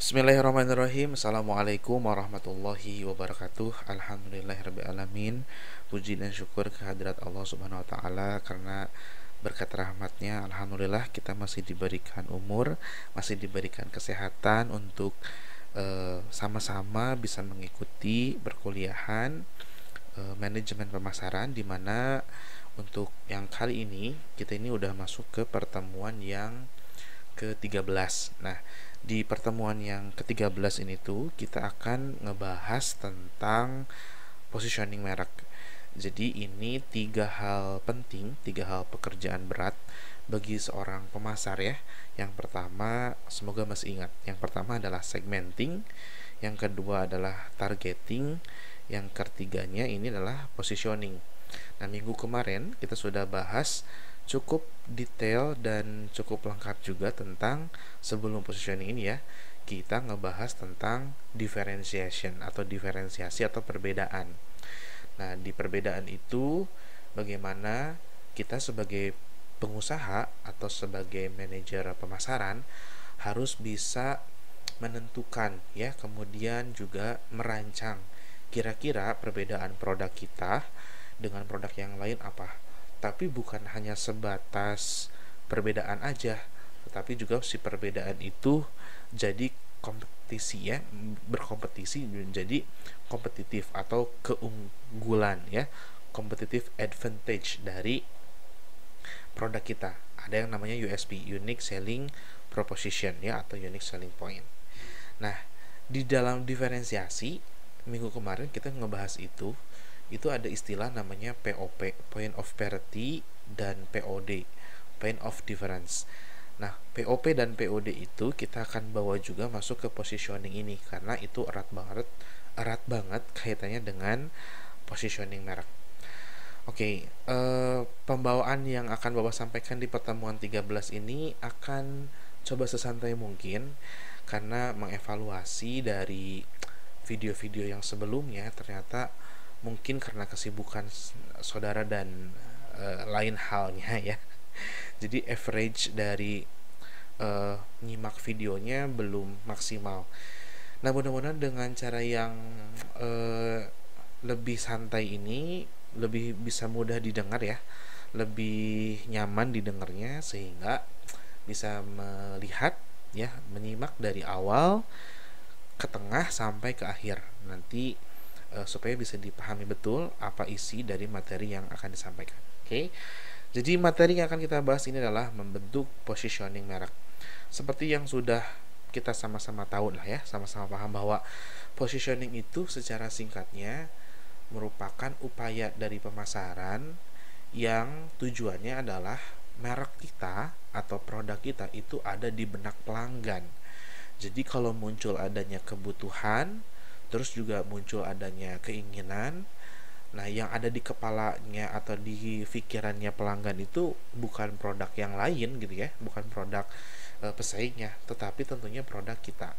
Bismillahirrahmanirrahim. Assalamualaikum warahmatullahi wabarakatuh. Alhamdulillahirrabbilalamin. Puji dan syukur kehadirat Allah subhanahu wa ta'ala, karena berkat rahmatnya alhamdulillah kita masih diberikan umur, masih diberikan kesehatan untuk sama-sama bisa mengikuti perkuliahan manajemen pemasaran, di mana untuk yang kali ini kita ini udah masuk ke pertemuan yang ke-13. Nah, di pertemuan yang ke-13 ini tuh kita akan ngebahas tentang positioning merek. Jadi ini tiga hal penting, tiga hal pekerjaan berat bagi seorang pemasar ya. Yang pertama, semoga masih ingat. Yang pertama adalah segmenting, yang kedua adalah targeting, yang ketiganya ini adalah positioning. Nah, minggu kemarin kita sudah bahas cukup detail dan cukup lengkap juga tentang sebelum positioning ini ya. Kita ngebahas tentang differentiation atau diferensiasi atau perbedaan. Nah, di perbedaan itu bagaimana kita sebagai pengusaha atau sebagai manajer pemasaran harus bisa menentukan ya, kemudian juga merancang kira-kira perbedaan produk kita dengan produk yang lain apa. Tapi bukan hanya sebatas perbedaan aja, tetapi juga si perbedaan itu jadi kompetisi ya, berkompetisi menjadi kompetitif atau keunggulan ya, competitive advantage dari produk kita. Ada yang namanya USP, Unique Selling Proposition ya, atau Unique Selling Point. Nah, di dalam diferensiasi minggu kemarin kita ngebahas itu ada istilah namanya POP, Point of Parity, dan POD, Point of Difference. Nah, POP dan POD itu kita akan bawa juga masuk ke positioning ini, karena itu erat banget kaitannya dengan positioning merek. Oke, pembawaan yang akan Bapak sampaikan di pertemuan 13 ini akan coba sesantai mungkin, karena mengevaluasi dari video-video yang sebelumnya ternyata mungkin karena kesibukan saudara dan lain halnya ya. Jadi average dari nyimak videonya belum maksimal. Nah, mudah-mudahan dengan cara yang lebih santai ini lebih bisa mudah didengar ya, lebih nyaman didengarnya, sehingga bisa melihat ya, menyimak dari awal ke tengah sampai ke akhir nanti, supaya bisa dipahami betul apa isi dari materi yang akan disampaikan. Oke. Jadi materi yang akan kita bahas ini adalah membentuk positioning merek. Seperti yang sudah kita sama-sama tahu lah ya, sama-sama paham bahwa positioning itu secara singkatnya merupakan upaya dari pemasaran yang tujuannya adalah merek kita atau produk kita itu ada di benak pelanggan. Jadi kalau muncul adanya kebutuhan, terus juga muncul adanya keinginan, nah yang ada di kepalanya atau di pikirannya pelanggan itu bukan produk yang lain gitu ya, bukan produk pesaingnya, tetapi tentunya produk kita.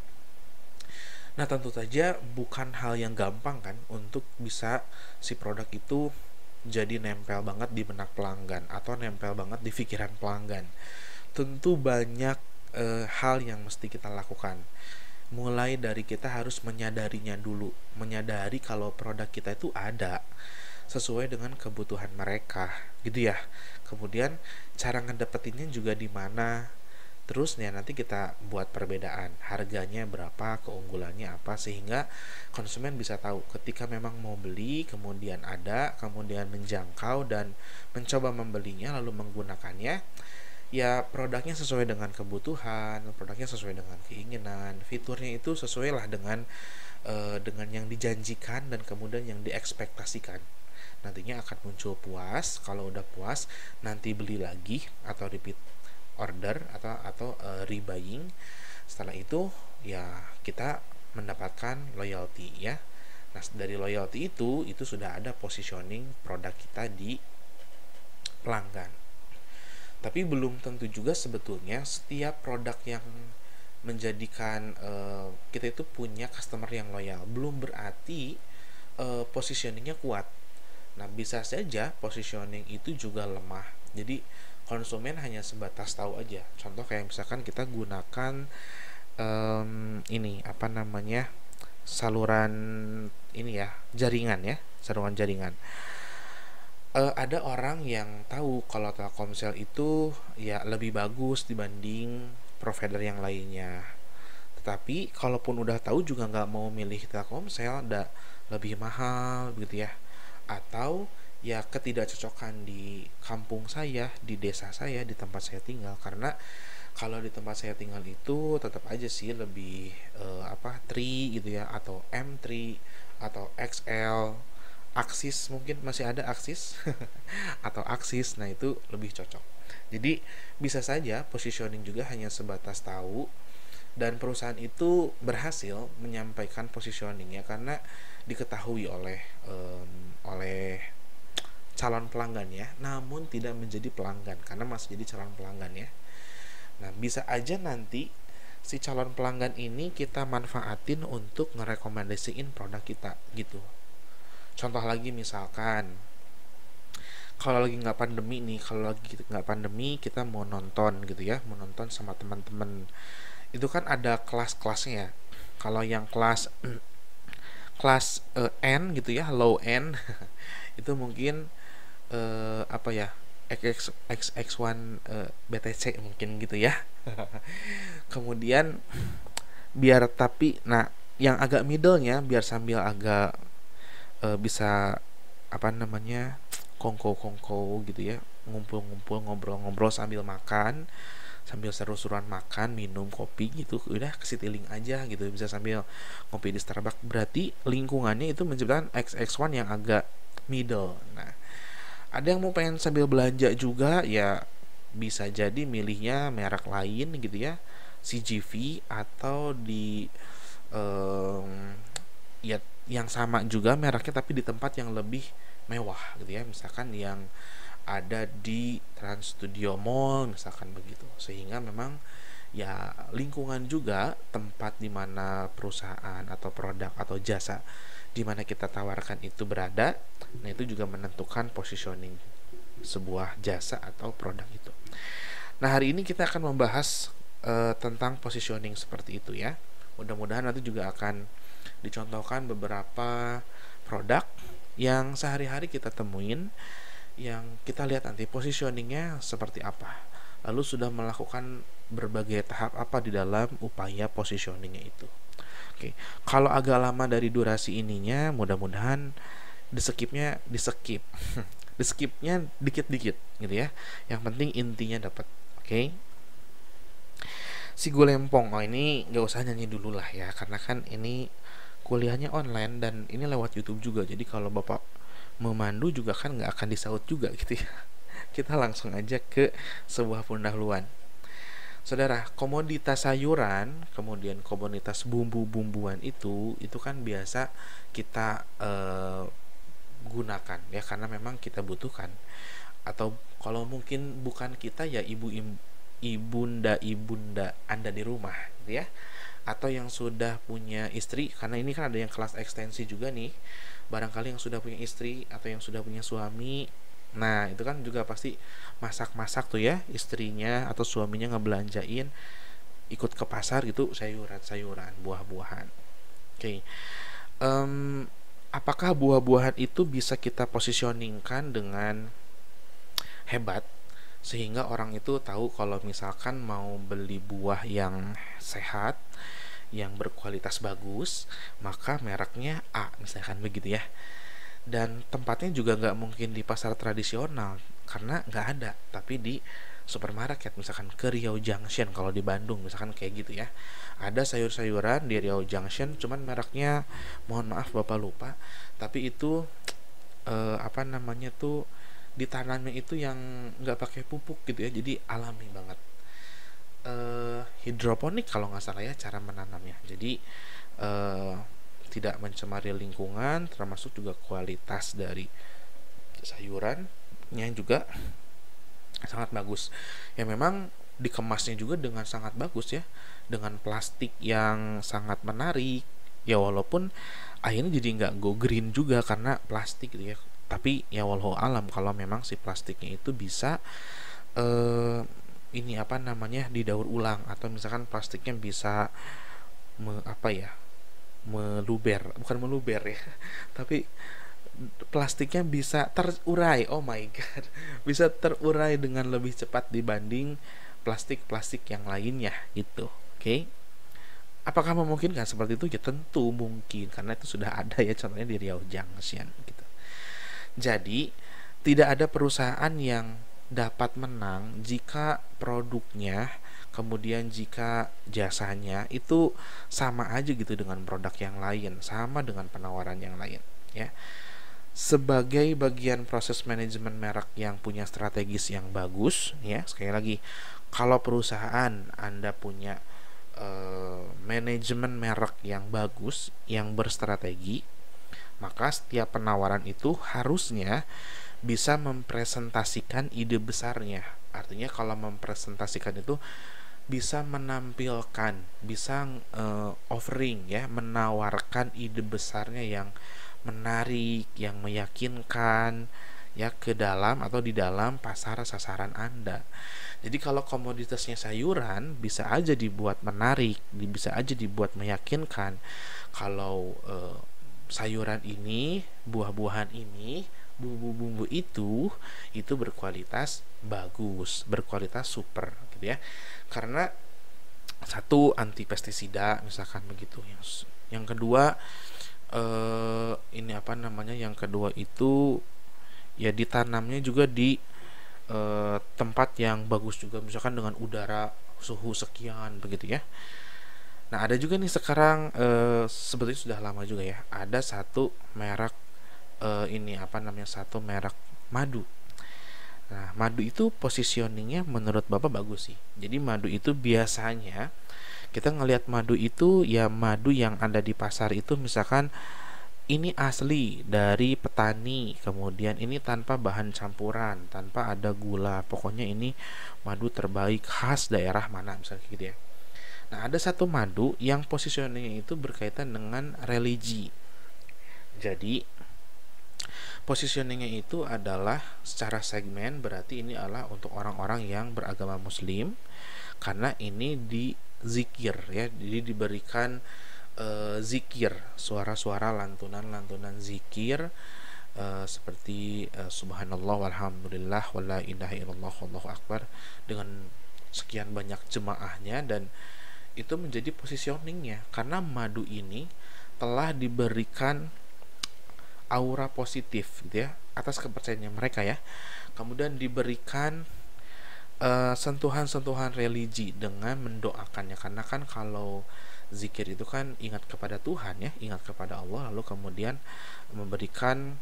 Nah, tentu saja bukan hal yang gampang kan untuk bisa si produk itu jadi nempel banget di benak pelanggan atau nempel banget di pikiran pelanggan. Tentu banyak hal yang mesti kita lakukan. Mulai dari kita harus menyadarinya dulu, menyadari kalau produk kita itu ada sesuai dengan kebutuhan mereka, gitu ya. Kemudian cara ngedapetinnya juga di mana. Terus ya nanti kita buat perbedaan, harganya berapa, keunggulannya apa, sehingga konsumen bisa tahu ketika memang mau beli, kemudian ada, kemudian menjangkau dan mencoba membelinya lalu menggunakannya, ya produknya sesuai dengan kebutuhan, produknya sesuai dengan keinginan, fiturnya itu sesuai lah dengan yang dijanjikan dan kemudian yang diekspektasikan. Nantinya akan muncul puas. Kalau udah puas, nanti beli lagi atau repeat order atau rebuying. Setelah itu ya kita mendapatkan loyalty ya. Nah, dari loyalty itu sudah ada positioning produk kita di pelanggan. Tapi belum tentu juga sebetulnya setiap produk yang menjadikan kita itu punya customer yang loyal belum berarti positioningnya kuat. Nah, bisa saja positioning itu juga lemah. Jadi konsumen hanya sebatas tahu aja. Contoh kayak misalkan kita gunakan ini apa namanya, saluran ini ya, jaringan ya, saluran jaringan. Ada orang yang tahu kalau Telkomsel itu ya lebih bagus dibanding provider yang lainnya. Tetapi kalaupun udah tahu juga nggak mau milih Telkomsel, ada lebih mahal gitu ya. Atau ya ketidakcocokan di kampung saya, di desa saya, di tempat saya tinggal. Karena kalau di tempat saya tinggal itu tetap aja sih lebih apa, 3 gitu ya, atau M3 atau XL, Axis, mungkin masih ada Axis atau Axis. Nah, itu lebih cocok. Jadi bisa saja positioning juga hanya sebatas tahu, dan perusahaan itu berhasil menyampaikan positioningnya karena diketahui oleh calon pelanggannya, namun tidak menjadi pelanggan karena masih jadi calon pelanggan ya. Nah, bisa aja nanti si calon pelanggan ini kita manfaatin untuk ngerekomendasiin produk kita gitu. Contoh lagi misalkan, kalau lagi nggak pandemi nih, kalau lagi nggak pandemi kita mau nonton gitu ya, mau nonton sama teman-teman, itu kan ada kelas-kelasnya ya. Kalau yang kelas kelas N gitu ya, low end itu mungkin apa ya, XX1 BTC mungkin gitu ya. Kemudian biar tapi nah yang agak middle-nya biar sambil agak bisa apa namanya, kongko-kongko gitu ya, ngumpul-ngumpul, ngobrol-ngobrol sambil makan, sambil seru-seruan makan, minum kopi gitu, udah kesitiling aja gitu, bisa sambil ngopi di Starbucks. Berarti lingkungannya itu menciptakan XX1 yang agak middle. Nah, ada yang mau pengen sambil belanja juga ya, bisa jadi milihnya merek lain gitu ya, CGV, atau di ya yang sama juga mereknya tapi di tempat yang lebih mewah gitu ya, misalkan yang ada di Trans Studio Mall misalkan begitu. Sehingga memang ya lingkungan juga tempat di mana perusahaan atau produk atau jasa di mana kita tawarkan itu berada, nah itu juga menentukan positioning sebuah jasa atau produk itu. Nah, hari ini kita akan membahas tentang positioning seperti itu ya. Mudah-mudahan nanti juga akan dicontohkan beberapa produk yang sehari-hari kita temuin, yang kita lihat nanti positioningnya seperti apa, lalu sudah melakukan berbagai tahap apa di dalam upaya positioningnya itu. Oke, kalau agak lama dari durasi ininya, mudah-mudahan di skipnya di skipnya dikit-dikit gitu ya, yang penting intinya dapat. Oke, si Gulempong, oh ini nggak usah nyanyi dulu lah ya, karena kan ini kuliahnya online dan ini lewat YouTube juga, jadi kalau bapak memandu juga kan nggak akan disaut juga gitu ya. Kita langsung aja ke sebuah pendahuluan. Saudara, komoditas sayuran, kemudian komoditas bumbu-bumbuan itu kan biasa kita gunakan ya, karena memang kita butuhkan. Atau kalau mungkin bukan kita ya ibunda Anda di rumah gitu ya, atau yang sudah punya istri, karena ini kan ada yang kelas ekstensi juga nih, barangkali yang sudah punya istri atau yang sudah punya suami. Nah, itu kan juga pasti masak-masak tuh ya, istrinya atau suaminya ngebelanjain, ikut ke pasar gitu, sayuran-sayuran, buah-buahan. Oke. Apakah buah-buahan itu bisa kita positioningkan dengan hebat sehingga orang itu tahu kalau misalkan mau beli buah yang sehat, yang berkualitas bagus, maka mereknya A misalkan begitu ya. Dan tempatnya juga nggak mungkin di pasar tradisional karena nggak ada, tapi di supermarket misalkan ke Riau Junction, kalau di Bandung misalkan kayak gitu ya, ada sayur-sayuran di Riau Junction, cuman mereknya mohon maaf bapak lupa, tapi itu apa namanya tuh, ditanamnya itu yang nggak pakai pupuk gitu ya, jadi alami banget. Hidroponik kalau nggak salah ya cara menanamnya, jadi tidak mencemari lingkungan, termasuk juga kualitas dari sayurannya juga sangat bagus. Ya memang dikemasnya juga dengan sangat bagus ya, dengan plastik yang sangat menarik. Ya walaupun akhirnya jadi nggak go green juga karena plastik gitu ya. Tapi ya walau alam kalau memang si plastiknya itu bisa ini apa namanya didaur ulang, atau misalkan plastiknya bisa apa ya, meluber, bukan meluber ya, tapi plastiknya bisa terurai. Oh my god, bisa terurai dengan lebih cepat dibanding plastik-plastik yang lainnya gitu. Oke, okay? Apakah memungkinkan seperti itu? Ya tentu mungkin, karena itu sudah ada ya, contohnya di Riau Junction gitu. Jadi tidak ada perusahaan yang dapat menang jika produknya, kemudian jika jasanya itu sama aja gitu dengan produk yang lain, sama dengan penawaran yang lain ya. Sebagai bagian proses manajemen merek yang punya strategis yang bagus ya, sekali lagi, kalau perusahaan Anda punya manajemen merek yang bagus, yang berstrategi, maka setiap penawaran itu harusnya bisa mempresentasikan ide besarnya. Artinya kalau mempresentasikan itu bisa menampilkan, bisa offering ya, menawarkan ide besarnya yang menarik, yang meyakinkan ya, ke dalam atau di dalam pasar sasaran Anda. Jadi kalau komoditasnya sayuran, bisa aja dibuat menarik, bisa aja dibuat meyakinkan. Kalau sayuran ini, buah-buahan ini, bumbu-bumbu itu berkualitas bagus, berkualitas super gitu ya. Karena satu, anti pestisida misalkan begitu. Yang kedua, ini apa namanya? Yang kedua itu ya ditanamnya juga di tempat yang bagus juga, misalkan dengan udara suhu sekian begitu ya. Nah ada juga nih sekarang, sebetulnya sudah lama juga ya, ada satu merek, ini apa namanya, satu merek madu. Nah madu itu positioningnya menurut Bapak bagus sih. Jadi madu itu biasanya kita ngelihat madu itu ya, madu yang ada di pasar itu misalkan ini asli dari petani, kemudian ini tanpa bahan campuran, tanpa ada gula, pokoknya ini madu terbaik khas daerah mana misalnya gitu ya. Nah ada satu madu yang positioningnya itu berkaitan dengan religi. Jadi positioningnya itu adalah secara segmen, berarti ini adalah untuk orang-orang yang beragama muslim, karena ini di zikir ya, jadi diberikan zikir, suara-suara lantunan zikir, seperti subhanallah walhamdulillah wala ilaha illallah wallahu akbar, dengan sekian banyak jemaahnya. Dan itu menjadi positioningnya karena madu ini telah diberikan aura positif gitu ya, atas kepercayaannya mereka ya. Kemudian diberikan sentuhan-sentuhan religi dengan mendoakannya, karena kan kalau zikir itu kan ingat kepada Tuhan ya, ingat kepada Allah, lalu kemudian memberikan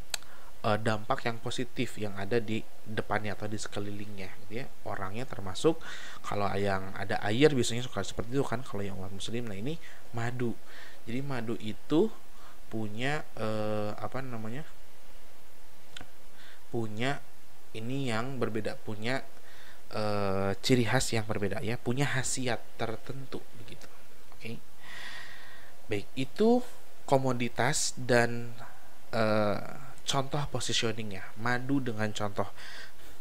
dampak yang positif yang ada di depannya atau di sekelilingnya gitu ya, orangnya, termasuk kalau yang ada air biasanya suka seperti itu kan kalau yang umat muslim. Nah ini madu, jadi madu itu punya apa namanya, punya ini yang berbeda, punya ciri khas yang berbeda ya, punya khasiat tertentu begitu. Oke. Baik, itu komoditas dan contoh positioningnya. Madu dengan contoh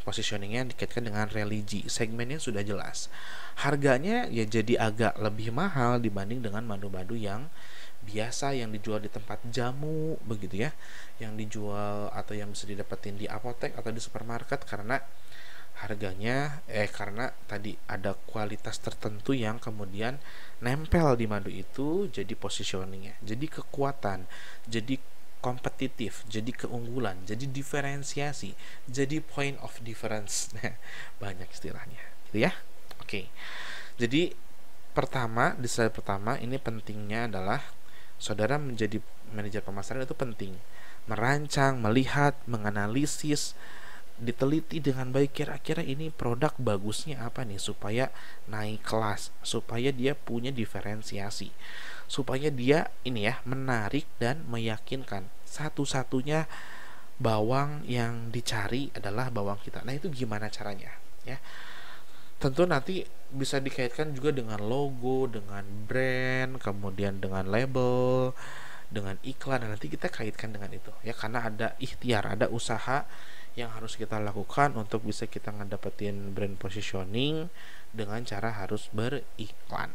positioningnya dikaitkan dengan religi, segmennya sudah jelas. Harganya ya jadi agak lebih mahal dibanding dengan madu-madu yang biasa yang dijual di tempat jamu begitu ya, yang dijual atau yang bisa didapetin di apotek atau di supermarket, karena harganya karena tadi ada kualitas tertentu yang kemudian nempel di madu itu, jadi positioningnya, jadi kekuatan, jadi kompetitif, jadi keunggulan, jadi diferensiasi, jadi point of difference. Banyak istilahnya gitu ya. Oke. Jadi pertama, di slide pertama ini pentingnya adalah saudara menjadi manajer pemasaran itu penting merancang, melihat, menganalisis, diteliti dengan baik, kira-kira ini produk bagusnya apa nih supaya naik kelas, supaya dia punya diferensiasi, supaya dia ini ya menarik dan meyakinkan. Satu-satunya bawang yang dicari adalah bawang kita. Nah itu gimana caranya ya? Tentu nanti bisa dikaitkan juga dengan logo, dengan brand, kemudian dengan label, dengan iklan. Nanti kita kaitkan dengan itu ya, karena ada ikhtiar, ada usaha yang harus kita lakukan untuk bisa kita ngedapetin brand positioning dengan cara harus beriklan.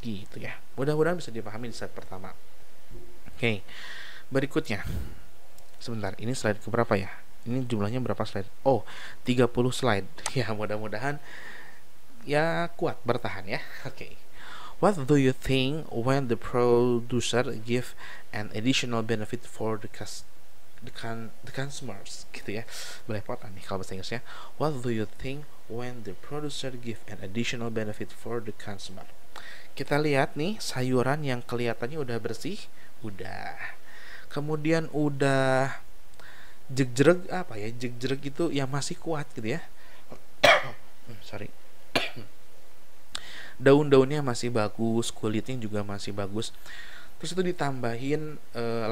gitu ya. Mudah-mudahan bisa dipahami di slide pertama. Oke, berikutnya. Sebentar, ini slide keberapa ya? Ini jumlahnya berapa slide? Oh, 30 slide. Ya, mudah-mudahan ya kuat bertahan ya. Oke. What do you think when the producer give an additional benefit for the consumers gitu ya, belepotan nih kalau bahasa Inggrisnya. What do you think when the producer give an additional benefit for the consumer? Kita lihat nih sayuran yang kelihatannya udah bersih, udah, kemudian udah jegreg apa ya, jegreg itu yang masih kuat gitu ya. Sorry. Daun-daunnya masih bagus, kulitnya juga masih bagus. Terus itu ditambahin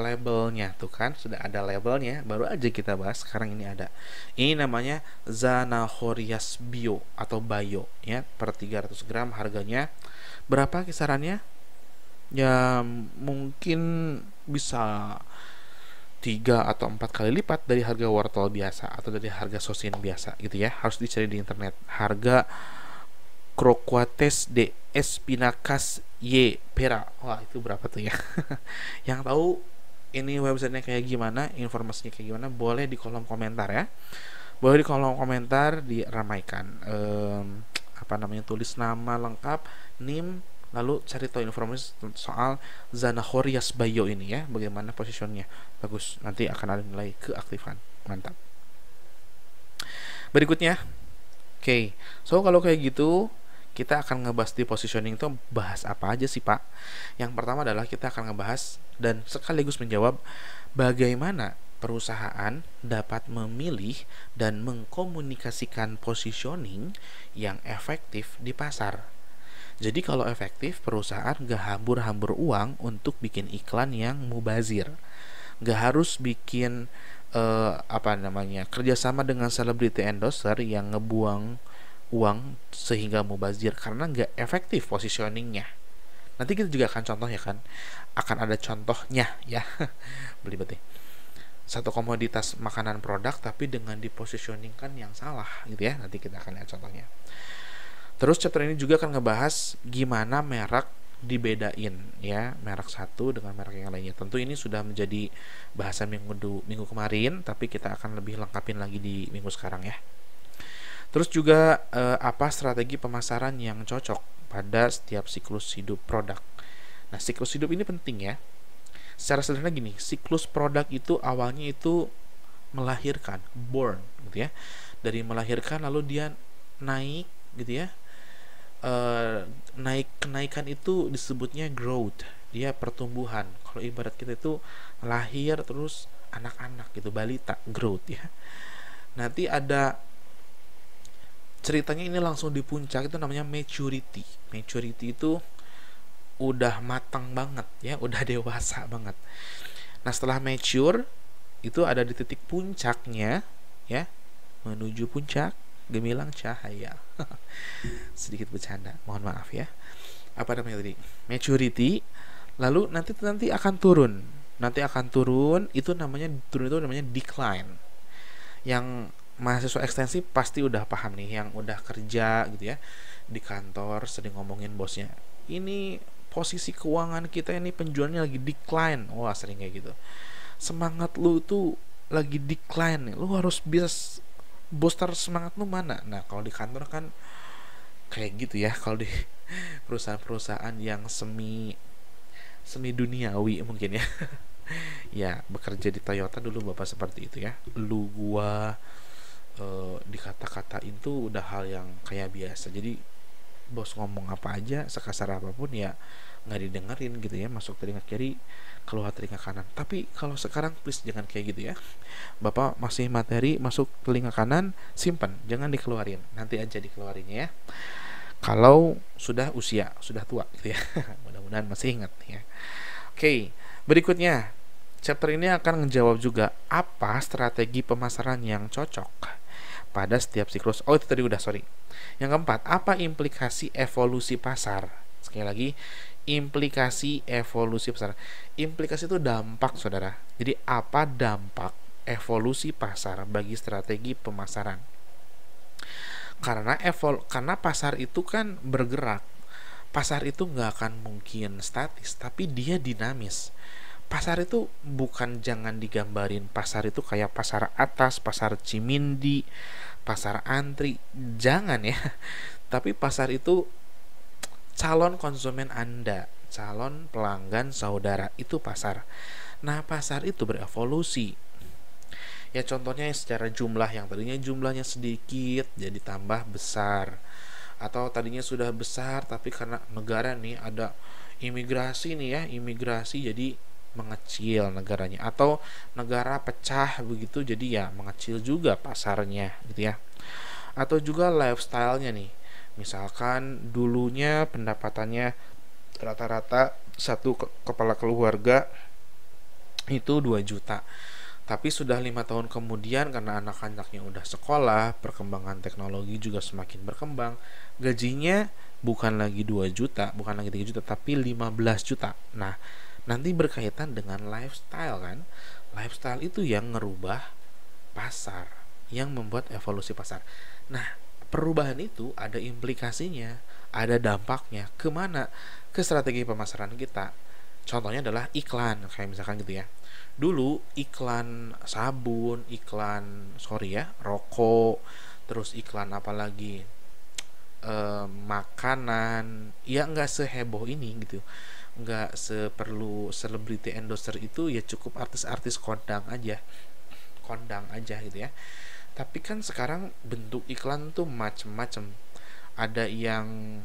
labelnya tuh kan, sudah ada labelnya, baru aja kita bahas, sekarang ini ada. Ini namanya Zanahorias Bio atau Bio ya, per 300 gram harganya berapa kisarannya? Ya mungkin bisa 3 atau 4 kali lipat dari harga wortel biasa atau dari harga sosin biasa gitu ya. Harus dicari di internet. Harga Croquates de Espinacas Y Pera. Wah, itu berapa tuh ya? Yang tahu ini websitenya kayak gimana, informasinya kayak gimana, boleh di kolom komentar ya. Boleh di kolom komentar diramaikan. Apa namanya, tulis nama lengkap, NIM, lalu cari tahu informasi soal Zanahorias Bio ini ya, bagaimana positionnya. Bagus, nanti akan ada nilai keaktifan. Mantap. Berikutnya, oke. So kalau kayak gitu, kita akan ngebahas di positioning itu bahas apa aja sih Pak? Yang pertama adalah kita akan ngebahas dan sekaligus menjawab bagaimana perusahaan dapat memilih dan mengkomunikasikan positioning yang efektif di pasar. Jadi kalau efektif, perusahaan gak hambur-hambur uang untuk bikin iklan yang mubazir. Gak harus bikin kerjasama dengan selebriti endorser yang ngebuang uang sehingga mubazir karena nggak efektif positioningnya. Nanti kita juga akan contoh ya kan, akan ada contohnya ya. Belibet nih, satu komoditas makanan produk tapi dengan dipositioningkan yang salah gitu ya. Nanti kita akan lihat contohnya. Terus chapter ini juga akan ngebahas gimana merek dibedain ya, merek satu dengan merek yang lainnya. Tentu ini sudah menjadi bahasan minggu kemarin, tapi kita akan lebih lengkapin lagi di minggu sekarang ya. Terus juga apa strategi pemasaran yang cocok pada setiap siklus hidup produk. Nah, siklus hidup ini penting ya. Secara sederhana gini, siklus produk itu awalnya itu melahirkan, born gitu ya. Dari melahirkan lalu dia naik gitu ya. Kenaikan itu disebutnya growth. Dia pertumbuhan. Kalau ibarat kita itu lahir terus anak-anak gitu, balita, growth ya. Nanti ada ceritanya ini langsung di puncak, itu namanya maturity. Maturity itu udah matang banget ya, udah dewasa banget. Nah, setelah mature itu ada di titik puncaknya ya, menuju puncak gemilang cahaya. Sedikit bercanda, mohon maaf ya. Apa namanya tadi? Maturity. Lalu nanti akan turun. Itu namanya decline. Yang mahasiswa ekstensi pasti udah paham nih, yang udah kerja gitu ya di kantor, sering ngomongin bosnya, ini posisi keuangan kita ini penjualannya lagi decline. Wah, sering kayak gitu. Semangat lu tuh lagi decline nih, lu harus bisa booster semangat lu mana. Nah, kalau di kantor kan kayak gitu ya. Kalau di perusahaan-perusahaan yang semi duniawi mungkin ya. Ya, bekerja di Toyota dulu bapak seperti itu ya. Gua dikata-katain tuh udah hal yang kayak biasa. Jadi bos ngomong apa aja, sekasar apapun ya nggak didengerin gitu ya, masuk telinga kiri keluar telinga kanan. Tapi kalau sekarang please jangan kayak gitu ya. Bapak masih materi masuk telinga kanan, simpan, jangan dikeluarin, nanti aja dikeluarinnya ya kalau sudah usia, sudah tua gitu ya. Mudah-mudahan masih ingat ya. Oke, berikutnya chapter ini akan menjawab juga apa strategi pemasaran yang cocok pada setiap siklus. Oh, itu tadi udah, sorry. Yang keempat, apa implikasi evolusi pasar? Sekali lagi, implikasi evolusi pasar. Implikasi itu dampak, saudara. Jadi apa dampak evolusi pasar bagi strategi pemasaran? Karena pasar itu kan bergerak. pasar itu nggak akan mungkin statis, tapi dia dinamis. Pasar itu bukan, jangan digambarin pasar itu kayak pasar atas, pasar Cimindi, pasar antri, jangan ya. Tapi pasar itu calon konsumen Anda, calon pelanggan saudara, itu pasar. Nah, pasar itu berevolusi. Ya contohnya secara jumlah, yang tadinya jumlahnya sedikit jadi tambah besar, atau tadinya sudah besar tapi karena negara nih ada imigrasi nih ya, imigrasi jadi mengecil negaranya, atau negara pecah begitu jadi ya mengecil juga pasarnya gitu ya. Atau juga lifestyle-nya nih, misalkan dulunya pendapatannya rata-rata satu kepala keluarga itu 2 juta, tapi sudah 5 tahun kemudian karena anak-anaknya udah sekolah, perkembangan teknologi juga semakin berkembang, gajinya bukan lagi 2 juta, bukan lagi 3 juta, tapi 15 juta. Nah, nanti berkaitan dengan lifestyle kan. Lifestyle itu yang ngerubah pasar, yang membuat evolusi pasar. Nah, perubahan itu ada implikasinya, ada dampaknya kemana? Ke strategi pemasaran kita. Contohnya adalah iklan, kayak misalkan gitu ya. Dulu iklan sabun, iklan rokok, terus iklan apa lagi, makanan, ya nggak seheboh ini gitu, nggak seperlu selebriti endorser itu, ya cukup artis-artis kondang aja gitu ya. Tapi kan sekarang bentuk iklan tuh macem-macem, ada yang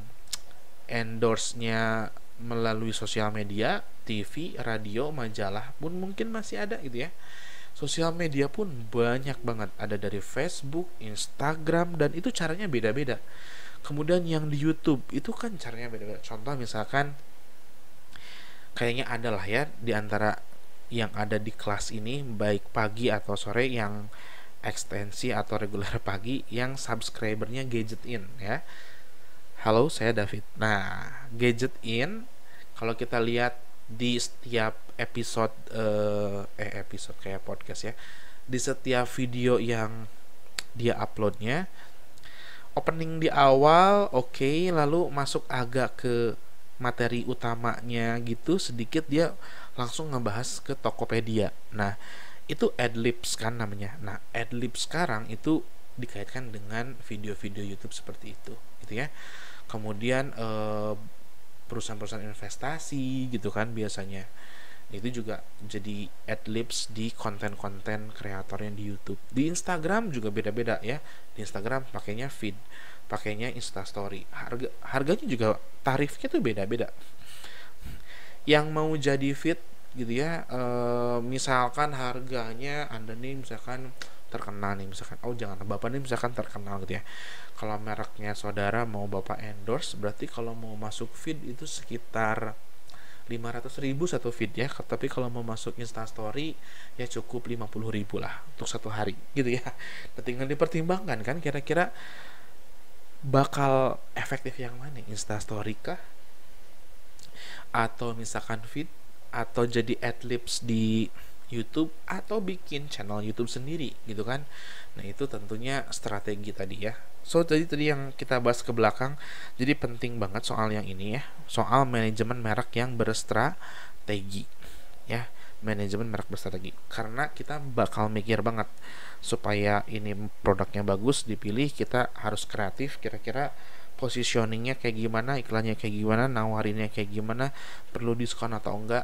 endorse-nya melalui sosial media, TV, radio, majalah pun mungkin masih ada gitu ya. Sosial media pun banyak banget, ada dari Facebook, Instagram, dan itu caranya beda-beda. Kemudian yang di YouTube itu kan caranya beda-beda. Contoh misalkan kayaknya ada lah ya di antara yang ada di kelas ini, baik pagi atau sore, yang ekstensi atau reguler pagi yang subscribernya Gadget In ya. Halo, saya David. Nah, Gadget In kalau kita lihat di setiap episode episode kayak podcast ya, di setiap video yang dia uploadnya, opening di awal oke, lalu masuk agak ke materi utamanya gitu sedikit, dia langsung ngebahas ke Tokopedia. Nah, itu adlibs kan namanya. Nah, adlibs sekarang itu dikaitkan dengan video-video YouTube seperti itu gitu ya. Kemudian perusahaan-perusahaan investasi gitu kan biasanya itu juga jadi adlibs di konten-konten kreatornya di YouTube. Di Instagram juga beda-beda ya. Di Instagram pakainya feed, pakainya Instastory. Harganya juga, tarifnya tuh beda-beda. Yang mau jadi feed gitu ya, misalkan harganya Anda nih misalkan terkenal nih, misalkan jangan, Bapak nih misalkan terkenal gitu ya, kalau mereknya saudara mau Bapak endorse, berarti kalau mau masuk feed itu sekitar 500.000 satu feed ya. Tapi kalau mau masuk Instastory ya cukup 50.000 lah untuk satu hari gitu ya. Nah, tinggal dipertimbangkan kan kira-kira bakal efektif yang mana, Instastory kah, atau misalkan feed, atau jadi adlibs di YouTube, atau bikin channel YouTube sendiri gitu kan. Nah, itu tentunya strategi tadi ya. So tadi yang kita bahas ke belakang, jadi penting banget soal yang ini ya, soal manajemen merek yang berstrategi ya, manajemen merek berstrategi, karena kita bakal mikir banget supaya ini produknya bagus dipilih, kita harus kreatif, kira-kira positioningnya kayak gimana, iklannya kayak gimana, nawarinnya kayak gimana, perlu diskon atau enggak.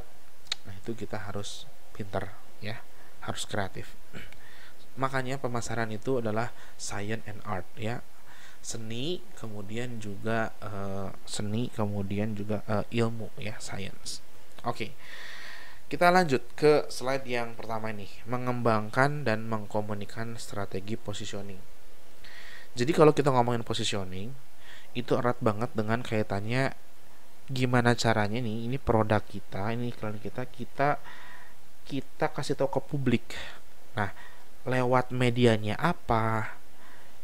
Nah, itu kita harus pintar ya, harus kreatif. Makanya pemasaran itu adalah science and art ya, seni kemudian juga ilmu ya, science. Oke. Kita lanjut ke slide yang pertama ini, mengembangkan dan mengkomunikasikan strategi positioning. Jadi kalau kita ngomongin positioning, itu erat banget dengan kaitannya gimana caranya nih, ini produk kita, ini iklan kita kasih tahu ke publik. Nah, lewat medianya apa,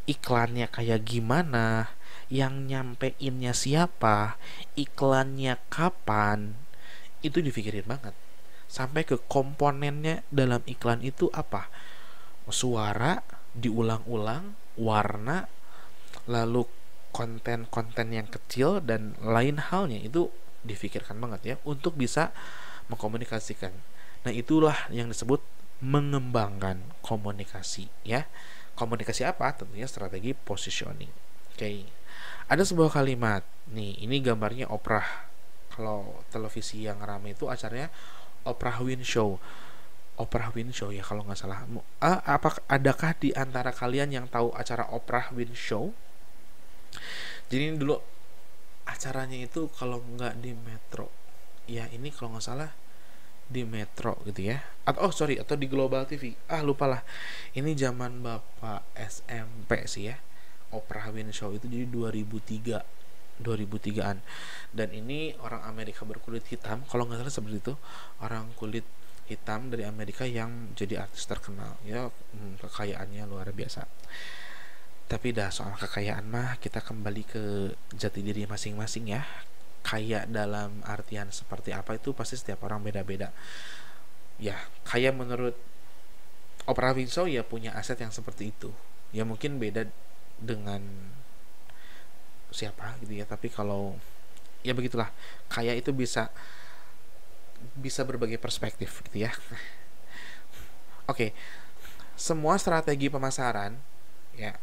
iklannya kayak gimana, yang nyampeinnya siapa, iklannya kapan, itu dipikirin banget. Sampai ke komponennya dalam iklan itu apa, suara diulang-ulang, warna, lalu konten-konten yang kecil dan lain halnya itu difikirkan banget ya untuk bisa mengkomunikasikan. Nah, itulah yang disebut mengembangkan komunikasi ya. Komunikasi apa? Tentunya strategi positioning. Oke. Ada sebuah kalimat. Nih, ini gambarnya Oprah. Kalau televisi yang ramai itu acaranya Oprah Win Show. Oprah Win Show ya kalau nggak salah. Adakah di antara kalian yang tahu acara Oprah Win Show? Jadi ini dulu acaranya itu kalau nggak di Metro, ya ini kalau nggak salah di Metro gitu ya. Atau di Global TV. Lupa lah. Ini zaman Bapak SMP sih ya. Oprah Win Show itu jadi 2003-an. Dan ini orang Amerika berkulit hitam, kalau nggak salah seperti itu, orang kulit hitam dari Amerika yang jadi artis terkenal ya. Kekayaannya luar biasa. Tapi dah soal kekayaan mah kita kembali ke jati diri masing-masing ya. Kaya dalam artian seperti apa itu pasti setiap orang beda-beda. Ya, kaya menurut Oprah Winfrey ya punya aset yang seperti itu. Ya mungkin beda dengan siapa gitu ya, tapi kalau ya begitulah, kaya itu bisa berbagai perspektif gitu ya. Oke. Semua strategi pemasaran ya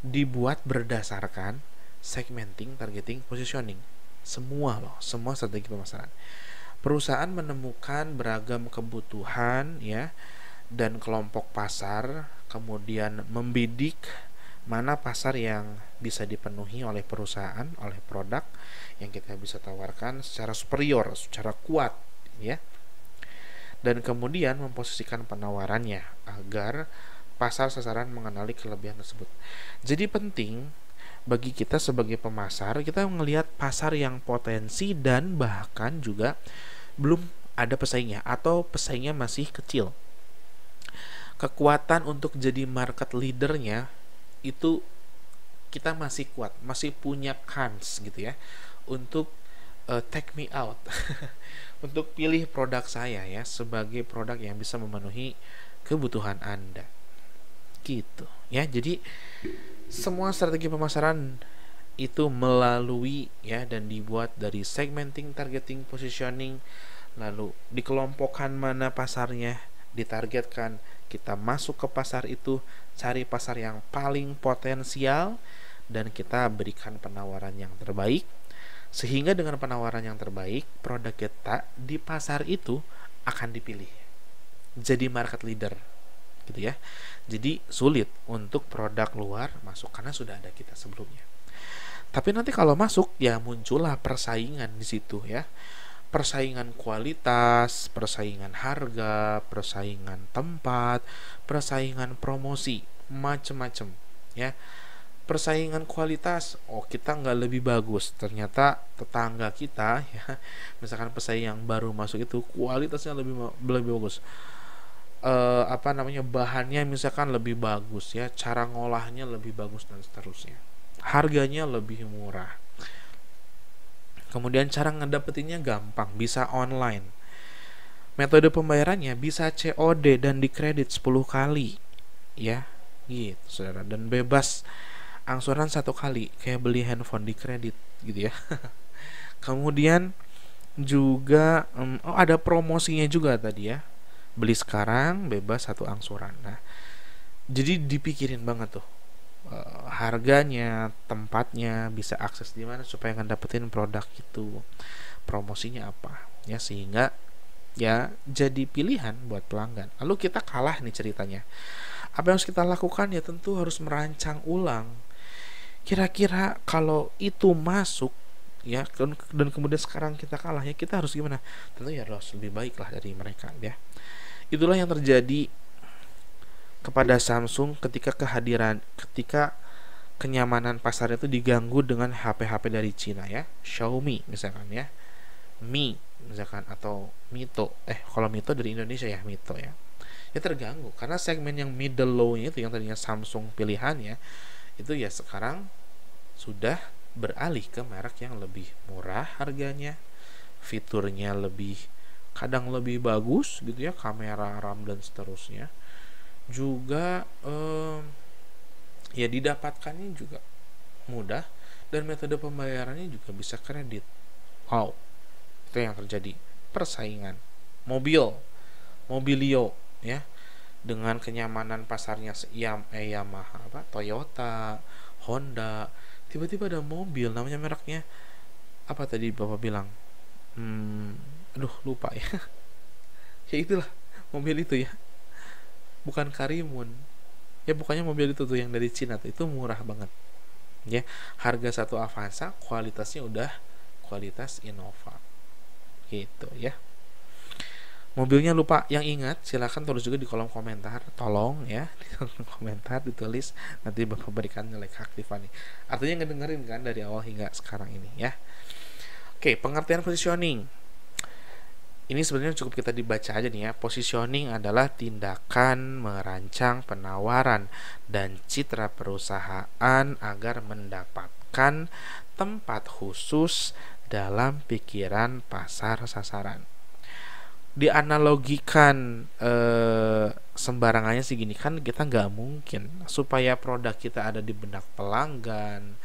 dibuat berdasarkan segmenting, targeting, positioning. Semua strategi pemasaran. Perusahaan menemukan beragam kebutuhan ya dan kelompok pasar, kemudian membidik mana pasar yang bisa dipenuhi oleh perusahaan, oleh produk yang kita bisa tawarkan secara superior, secara kuat ya. Dan kemudian memposisikan penawarannya agar pasar sasaran mengenali kelebihan tersebut. Jadi penting bagi kita sebagai pemasar, kita melihat pasar yang potensi dan bahkan juga belum ada pesaingnya atau pesaingnya masih kecil. Kekuatan untuk jadi market leadernya itu kita masih kuat, masih punya kans gitu ya untuk take me out untuk pilih produk saya ya sebagai produk yang bisa memenuhi kebutuhan Anda gitu ya. Jadi semua strategi pemasaran itu melalui ya dan dibuat dari segmenting, targeting, positioning, lalu dikelompokkan mana pasarnya, ditargetkan, kita masuk ke pasar itu, cari pasar yang paling potensial dan kita berikan penawaran yang terbaik, sehingga dengan penawaran yang terbaik produk kita di pasar itu akan dipilih jadi market leader gitu ya. Jadi sulit untuk produk luar masuk karena sudah ada kita sebelumnya. Tapi nanti kalau masuk ya muncullah persaingan di situ ya. Persaingan kualitas, persaingan harga, persaingan tempat, persaingan promosi, macam-macam ya. Persaingan kualitas, kita nggak lebih bagus, ternyata tetangga kita ya, misalkan pesaing yang baru masuk itu kualitasnya lebih bagus. Bahannya misalkan lebih bagus ya, cara ngolahnya lebih bagus dan seterusnya, harganya lebih murah, kemudian cara ngedapetinnya gampang, bisa online, metode pembayarannya bisa COD dan dikredit 10 kali ya gitu saudara, dan bebas angsuran 1 kali kayak beli handphone dikredit gitu ya. Kemudian juga ada promosinya juga tadi ya, beli sekarang bebas 1 angsuran. Nah, jadi dipikirin banget tuh harganya, tempatnya, bisa akses di mana supaya ngedapetin produk itu, promosinya apa ya, sehingga ya jadi pilihan buat pelanggan. Lalu kita kalah nih ceritanya, apa yang harus kita lakukan? Ya tentu harus merancang ulang, kira-kira kalau itu masuk ya dan kemudian sekarang kita kalah, ya kita harus gimana? Tentu ya harus lebih baik lah dari mereka ya. Itulah yang terjadi kepada Samsung ketika kenyamanan pasar itu diganggu dengan HP-HP dari Cina ya, Xiaomi misalkan ya, Mi misalkan, atau Mito. Kalau Mito dari Indonesia ya, Mito ya. Ya terganggu karena segmen yang middle low-nya itu yang tadinya Samsung pilihannya itu ya sekarang sudah beralih ke merek yang lebih murah harganya, fiturnya kadang lebih bagus gitu ya, kamera, RAM dan seterusnya. Juga ya didapatkannya juga mudah Dan metode pembayarannya juga bisa kredit. Wow, itu yang terjadi. Persaingan mobil, mobilio, ya, dengan kenyamanan pasarnya Yamaha, Toyota, Honda, tiba-tiba ada mobil namanya mereknya apa tadi bapak bilang, aduh lupa ya. Ya itulah mobil itu ya, bukan Karimun ya, bukannya mobil itu tuh yang dari Cina tuh, itu murah banget ya. Harga satu Avanza, kualitasnya udah kualitas Innova gitu ya. Mobilnya lupa, yang ingat silahkan tulis juga di kolom komentar, tolong ya, di kolom komentar ditulis, nanti bapak berikan nilai keaktifan nih. Artinya ngedengerin kan dari awal hingga sekarang ini ya. Oke, pengertian positioning ini sebenarnya cukup kita dibaca aja nih ya. Positioning adalah tindakan merancang penawaran dan citra perusahaan agar mendapatkan tempat khusus dalam pikiran pasar sasaran. Dianalogikan sembarangannya sih gini, kan kita nggak mungkin supaya produk kita ada di benak pelanggan,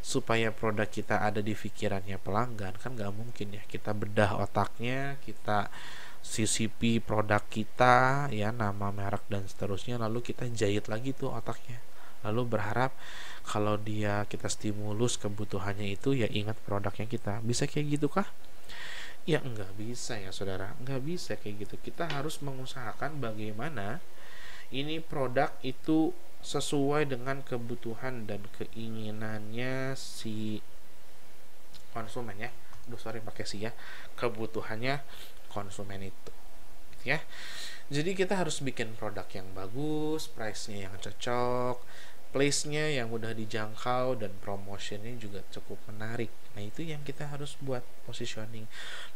supaya produk kita ada di pikirannya pelanggan, kan nggak mungkin ya. Kita bedah otaknya, kita CCP produk kita ya, nama, merek dan seterusnya, lalu kita jahit lagi tuh otaknya, lalu berharap kalau dia kita stimulus kebutuhannya itu ya ingat produknya kita. Bisa kayak gitu kah? Ya nggak bisa ya saudara, nggak bisa kayak gitu. Kita harus mengusahakan bagaimana ini produk itu sesuai dengan kebutuhan dan keinginannya si konsumen ya. Sorry pakai si ya, kebutuhannya konsumen itu ya. Jadi kita harus bikin produk yang bagus, price-nya yang cocok, place-nya yang mudah dijangkau, dan promotion-nya juga cukup menarik. Nah itu yang kita harus buat positioning.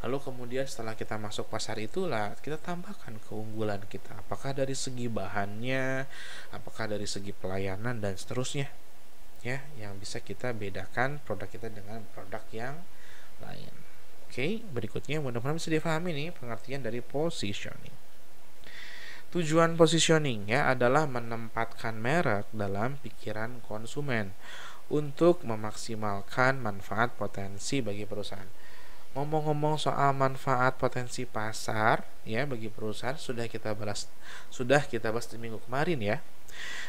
Lalu kemudian setelah kita masuk pasar itulah kita tambahkan keunggulan kita, apakah dari segi bahannya, apakah dari segi pelayanan dan seterusnya ya, yang bisa kita bedakan produk kita dengan produk yang lain. Oke, berikutnya mudah-mudahan bisa dipahami nih pengertian dari positioning. Tujuan positioning ya adalah menempatkan merek dalam pikiran konsumen untuk memaksimalkan manfaat potensi bagi perusahaan. Ngomong-ngomong soal manfaat potensi pasar ya bagi perusahaan, sudah kita bahas di minggu kemarin ya,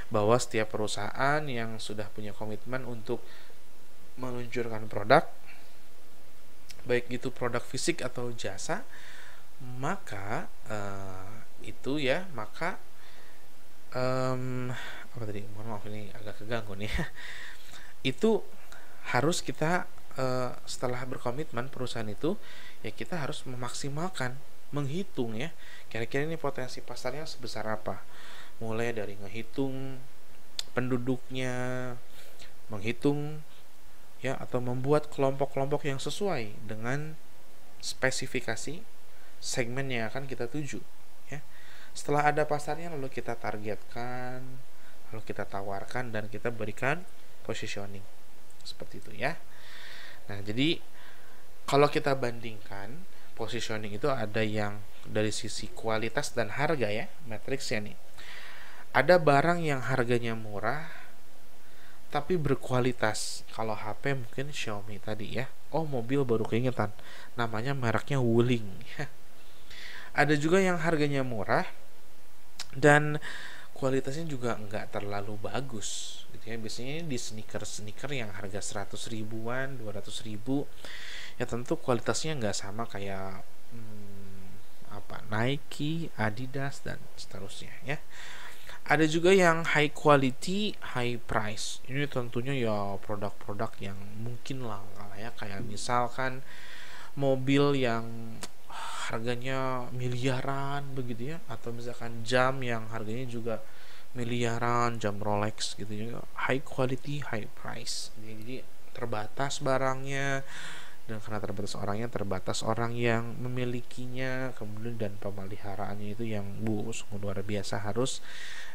bahwa setiap perusahaan yang sudah punya komitmen untuk meluncurkan produk, baik itu produk fisik atau jasa, maka apa tadi, mohon maaf ini agak keganggu nih. Itu harus kita setelah berkomitmen perusahaan itu ya, kita harus memaksimalkan, menghitung ya, kira-kira ini potensi pasarnya sebesar apa, mulai dari ngehitung penduduknya, menghitung ya, atau membuat kelompok-kelompok yang sesuai dengan spesifikasi segmen yang akan kita tuju ya. Setelah ada pasarnya, lalu kita targetkan, lalu kita tawarkan, dan kita berikan positioning seperti itu ya. Nah jadi kalau kita bandingkan positioning itu ada yang dari sisi kualitas dan harga ya, matriksnya nih. Ada barang yang harganya murah tapi berkualitas. Kalau HP mungkin Xiaomi tadi ya. Oh, mobil baru keingetan, namanya mereknya Wuling. Ada juga yang harganya murah dan kualitasnya juga nggak terlalu bagus gitu ya. Biasanya di sneaker yang harga 100 ribuan, 200 ribu ya, tentu kualitasnya nggak sama kayak Nike, Adidas dan seterusnya ya. Ada juga yang high quality, high price. Ini tentunya ya produk-produk yang mungkin langka ya, kayak misalkan mobil yang harganya miliaran begitu ya, atau misalkan jam yang harganya juga miliaran, jam Rolex gitu ya. High quality, high price. Jadi terbatas barangnya, dan karena terbatas orangnya, terbatas orang yang memilikinya, kemudian dan pemeliharaannya itu yang sungguh luar biasa, harus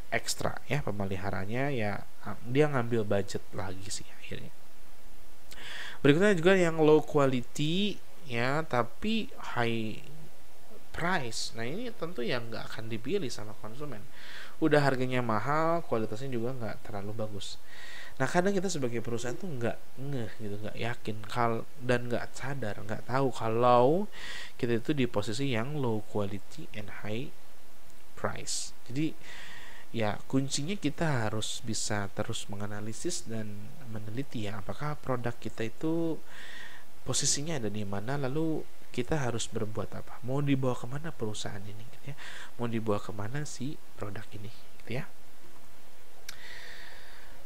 ekstra ya pemeliharaannya ya, dia ngambil budget lagi sih akhirnya. Berikutnya juga yang low quality ya tapi high price. Nah ini tentu yang nggak akan dipilih sama konsumen. Udah harganya mahal, kualitasnya juga nggak terlalu bagus. Nah kadang kita sebagai perusahaan tuh nggak ngeh gitu, nggak yakin dan nggak sadar, nggak tahu kalau kita itu di posisi yang low quality and high price. Jadi ya kuncinya kita harus bisa terus menganalisis dan meneliti ya, apakah produk kita itu posisinya ada di mana, lalu kita harus berbuat apa, mau dibawa kemana perusahaan ini gitu ya, mau dibawa kemana si produk ini gitu ya.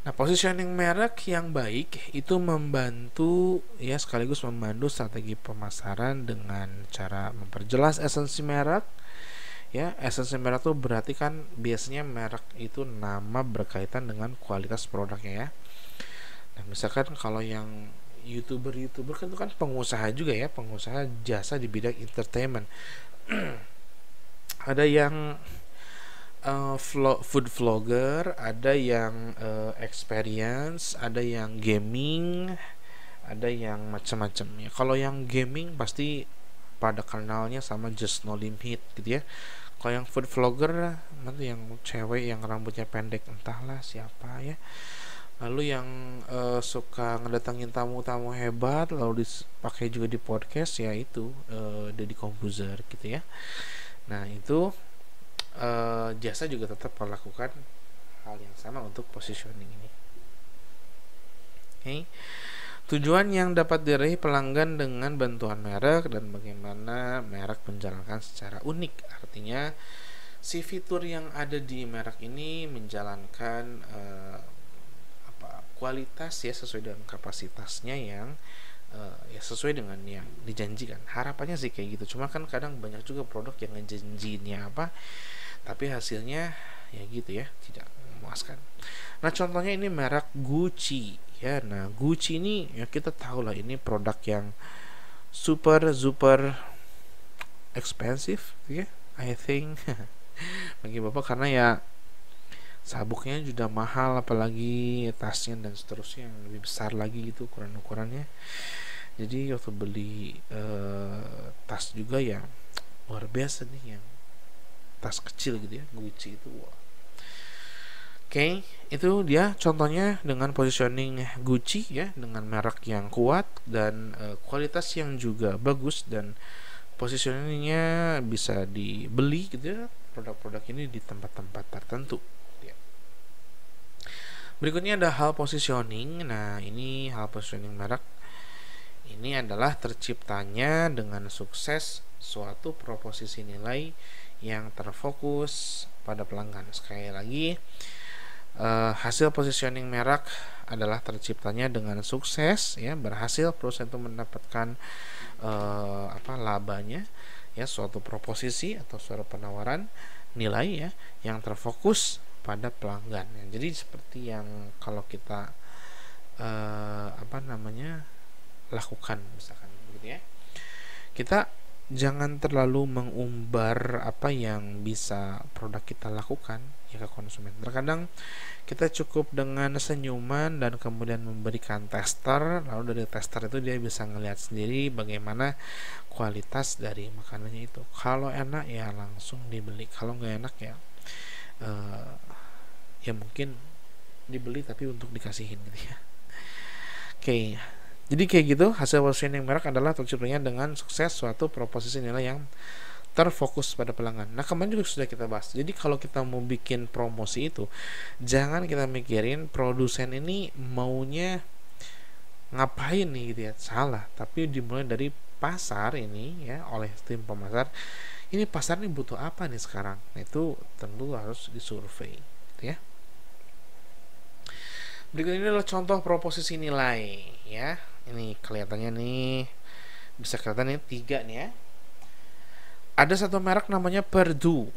Nah, positioning merek yang baik itu membantu ya, sekaligus membantu strategi pemasaran dengan cara memperjelas esensi merek. Ya, esensi merek itu berarti kan biasanya merek itu nama berkaitan dengan kualitas produknya ya. Nah, misalkan kalau yang youtuber kan itu kan pengusaha juga ya, pengusaha jasa di bidang entertainment. Ada yang food vlogger, ada yang experience, ada yang gaming, ada yang macam-macam ya. Kalau yang gaming pasti pada kanalnya sama Just No Limit gitu ya. Kalau yang food vlogger nanti yang cewek yang rambutnya pendek, entahlah siapa ya. Lalu yang suka ngedatangin tamu-tamu hebat lalu dipakai juga di podcast ya, itu Deddy Komposer gitu ya. Nah itu jasa juga tetap melakukan hal yang sama untuk positioning ini. Okay. Tujuan yang dapat diraih pelanggan dengan bantuan merek dan bagaimana merek menjalankan secara unik. Artinya si fitur yang ada di merek ini menjalankan kualitas ya sesuai dengan kapasitasnya yang ya sesuai dengan yang dijanjikan. Harapannya sih kayak gitu. Cuma kan kadang banyak juga produk yang ngejanjiinnya apa, tapi hasilnya ya gitu ya, tidak memuaskan. Nah contohnya ini merek Gucci ya. Nah Gucci ini ya kita tahu lah, ini produk yang super expensive ya, I think bagi bapak, karena ya sabuknya sudah mahal, apalagi tasnya dan seterusnya yang lebih besar lagi gitu ukurannya. Jadi waktu beli tas juga ya luar biasa nih, yang tas kecil gitu ya, Gucci itu. Wow. Oke, itu dia contohnya dengan positioning Gucci ya, dengan merek yang kuat dan kualitas yang juga bagus, dan positioningnya bisa dibeli gitu ya, produk-produk ini di tempat-tempat tertentu ya. Berikutnya ada hal positioning. Nah ini hal positioning merek ini adalah terciptanya dengan sukses suatu proposisi nilai yang terfokus pada pelanggan. Sekali lagi, hasil positioning merek adalah terciptanya dengan sukses ya, berhasil perusahaan itu mendapatkan labanya ya, suatu proposisi atau suatu penawaran nilai ya yang terfokus pada pelanggan ya. Jadi seperti yang kalau kita lakukan misalkan begitu ya, kita jangan terlalu mengumbar apa yang bisa produk kita lakukan ya ke konsumen. Terkadang kita cukup dengan senyuman dan kemudian memberikan tester, lalu dari tester itu dia bisa ngelihat sendiri bagaimana kualitas dari makanannya itu. Kalau enak ya langsung dibeli, kalau nggak enak ya ya mungkin dibeli tapi untuk dikasihin gitu ya. Oke. Jadi kayak gitu, hasil positioning merek adalah terciptanya dengan sukses suatu proposisi nilai yang terfokus pada pelanggan. Nah kemarin juga sudah kita bahas. Jadi kalau kita mau bikin promosi itu, jangan kita mikirin produsen ini maunya ngapain nih gitu ya. Salah. Tapi dimulai dari pasar ini ya, oleh tim pemasar. Ini pasar ini butuh apa nih sekarang? Nah itu tentu harus disurvei gitu ya. Berikut ini adalah contoh proposisi nilai ya. Ini kelihatannya nih, bisa kelihatan nih 3 nih ya. Ada satu merek namanya Perdue.